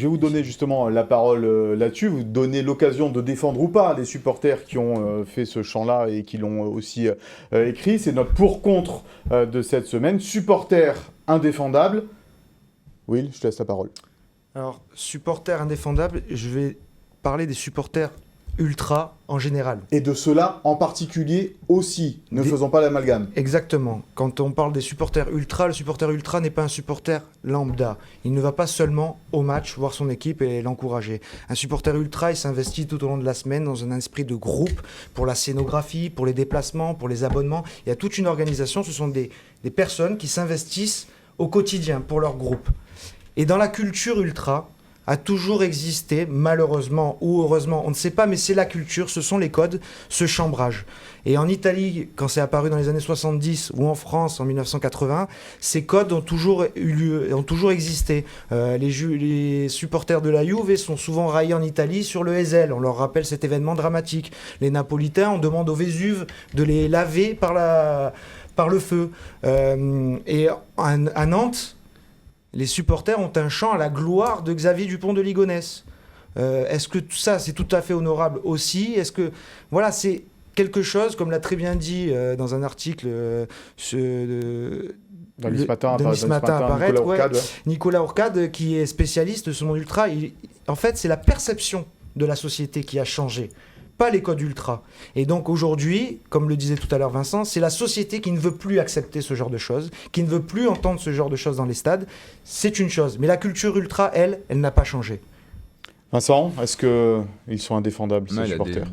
Je vais vous donner justement la parole là-dessus, vous donner l'occasion de défendre ou pas les supporters qui ont fait ce chant-là et qui l'ont aussi écrit. C'est notre pour-contre de cette semaine. Supporters indéfendables. Will, je te laisse la parole. Alors, supporters indéfendables, je vais parler des supporters ultra en général. Et de ceux-là en particulier aussi, ne faisons pas l'amalgame. Exactement. Quand on parle des supporters ultra, le supporter ultra n'est pas un supporter lambda. Il ne va pas seulement au match voir son équipe et l'encourager. Un supporter ultra, il s'investit tout au long de la semaine dans un esprit de groupe pour la scénographie, pour les déplacements, pour les abonnements. Il y a toute une organisation, ce sont des personnes qui s'investissent au quotidien pour leur groupe. Et dans la culture ultra, a toujours existé, malheureusement ou heureusement, on ne sait pas, mais c'est la culture, ce sont les codes, ce chambrage. Et en Italie, quand c'est apparu dans les années 70, ou en France en 1980, ces codes ont toujours eu lieu, ont toujours existé. Les supporters de la Juve sont souvent raillés en Italie sur le Hesel, on leur rappelle cet événement dramatique. Les Napolitains, on demande au Vésuve de les laver par le feu. Et à Nantes, les supporters ont un chant à la gloire de Xavier Dupont de Ligonnès. Est-ce que tout ça, c'est tout à fait honorable aussi? Est-ce que, voilà, c'est quelque chose, comme l'a très bien dit dans un article Dans Nice Matin apparaît, Nicolas Ourcade, ouais. Nicolas Ourcade, qui est spécialiste de ce monde ultra, en fait, c'est la perception de la société qui a changé, pas les codes ultra. Et donc aujourd'hui, comme le disait tout à l'heure Vincent, c'est la société qui ne veut plus accepter ce genre de choses, qui ne veut plus entendre ce genre de choses dans les stades. C'est une chose. Mais la culture ultra, elle n'a pas changé. Vincent, est-ce qu'ils sont indéfendables, ces supporters?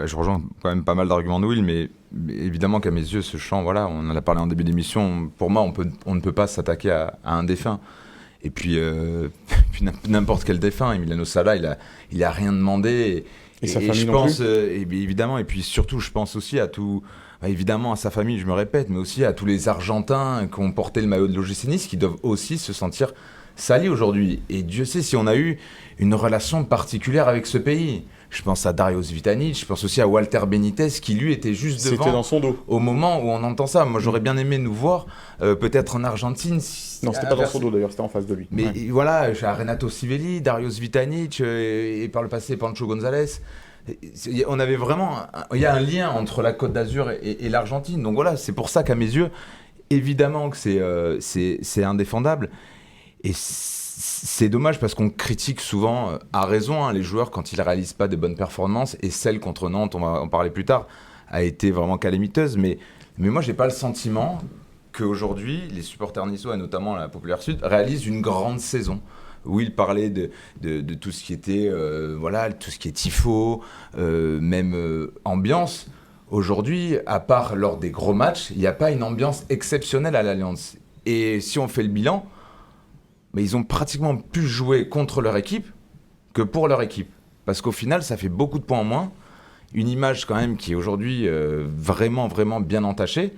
Je rejoins quand même pas mal d'arguments de Will, mais évidemment qu'à mes yeux, ce chant, voilà, on en a parlé en début d'émission, pour moi, on ne peut pas s'attaquer à un défunt. Et puis n'importe quel défunt, Emiliano Sala, il a rien demandé. Et sa famille je non pense, plus. évidemment, et puis surtout, je pense aussi à tout, évidemment à sa famille, je me répète, mais aussi à tous les Argentins qui ont porté le maillot de l'OGC Nice, qui doivent aussi se sentir salis aujourd'hui. Et Dieu sait si on a eu une relation particulière avec ce pays. Je pense à Darius Vitanic, je pense aussi à Walter Benitez, qui lui était juste devant. C'était dans son dos. Au moment où on entend ça. Moi, j'aurais bien aimé nous voir, peut-être en Argentine. Non, c'était pas dans son dos d'ailleurs, c'était en face de lui. Mais voilà, j'ai Renato Sivelli, Darius Vitanic, et par le passé, Pancho González. On avait vraiment. Il y a un lien entre la Côte d'Azur et l'Argentine. Donc voilà, c'est pour ça qu'à mes yeux, évidemment que c'est indéfendable. Et c'est dommage parce qu'on critique souvent, à raison, les joueurs quand ils ne réalisent pas de bonnes performances. Et celle contre Nantes, on va en parler plus tard, a été vraiment calamiteuse. Mais moi, je n'ai pas le sentiment qu'aujourd'hui, les supporters niçois, et notamment la Populaire Sud, réalisent une grande saison. Où il parlait de tout ce qui était, tout ce qui est tifo, même ambiance. Aujourd'hui, à part lors des gros matchs, il n'y a pas une ambiance exceptionnelle à l'Alliance. Et si on fait le bilan, mais ils ont pratiquement plus joué contre leur équipe que pour leur équipe. Parce qu'au final, ça fait beaucoup de points en moins. Une image quand même qui est aujourd'hui vraiment, vraiment bien entachée.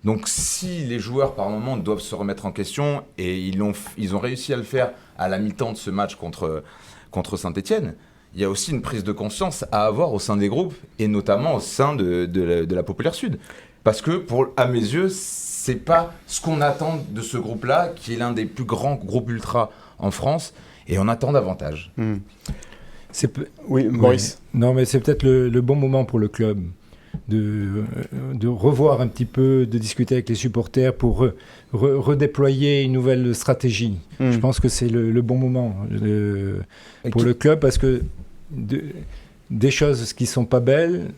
Donc si les joueurs par moment doivent se remettre en question, et ils ont réussi à le faire à la mi-temps de ce match contre Saint-Etienne, il y a aussi une prise de conscience à avoir au sein des groupes, et notamment au sein de la Populaire Sud. Parce que, à mes yeux, c'est pas ce qu'on attend de ce groupe-là, qui est l'un des plus grands groupes ultra en France, et on attend davantage. Oui, Maurice. Non, mais c'est peut-être le bon moment pour le club de revoir un petit peu, de discuter avec les supporters pour redéployer une nouvelle stratégie. Je pense que c'est le bon moment pour le club, parce que des choses qui ne sont pas belles,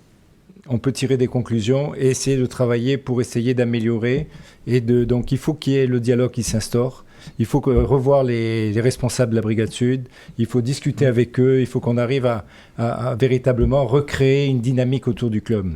on peut tirer des conclusions et essayer de travailler pour essayer d'améliorer. Donc il faut qu'il y ait le dialogue qui s'instaure. Il faut revoir les responsables de la Brigade Sud. Il faut discuter avec eux. Il faut qu'on arrive à véritablement recréer une dynamique autour du club.